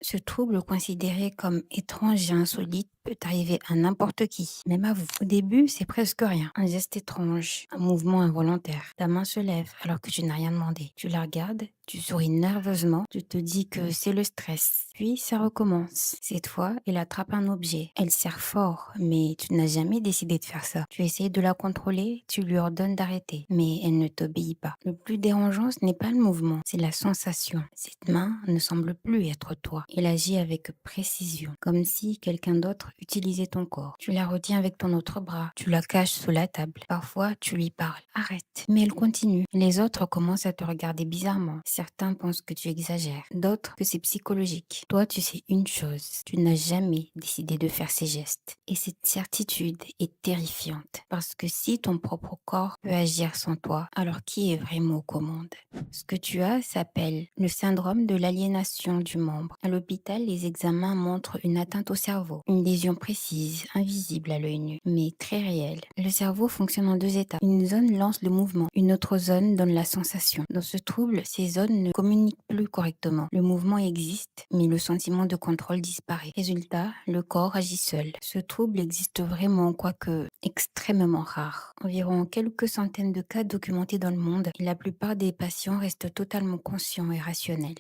Ce trouble, considéré comme étrange et insolite, peut arriver à n'importe qui, même à vous. Au début, c'est presque rien. Un geste étrange, un mouvement involontaire. Ta main se lève alors que tu n'as rien demandé. Tu la regardes, tu souris nerveusement, tu te dis que c'est le stress. Puis ça recommence. Cette fois, elle attrape un objet. Elle serre fort, mais tu n'as jamais décidé de faire ça. Tu essayes de la contrôler, tu lui ordonnes d'arrêter, mais elle ne t'obéit pas. Le plus dérangeant, ce n'est pas le mouvement, c'est la sensation. Cette main ne semble plus être toi. Elle agit avec précision, comme si quelqu'un d'autre utilisait ton corps. Tu la retiens avec ton autre bras, tu la caches sous la table. Parfois, tu lui parles. Arrête. Mais elle continue. Les autres commencent à te regarder bizarrement. Certains pensent que tu exagères, d'autres que c'est psychologique. Toi, tu sais une chose, tu n'as jamais décidé de faire ces gestes. Et cette certitude est terrifiante, parce que si ton propre corps peut agir sans toi, alors qui est vraiment aux commandes? Ce que tu as s'appelle le syndrome de l'aliénation du membre. À l'hôpital, les examens montrent une atteinte au cerveau, une lésion précise, invisible à l'œil nu, mais très réelle. Le cerveau fonctionne en deux étapes. Une zone lance le mouvement, une autre zone donne la sensation. Dans ce trouble, ces zones ne communiquent plus correctement. Le mouvement existe, mais le sentiment de contrôle disparaît. Résultat, le corps agit seul. Ce trouble existe vraiment, quoique extrêmement rare. Environ quelques centaines de cas documentés dans le monde, et la plupart des patients restent totalement conscients et rationnels.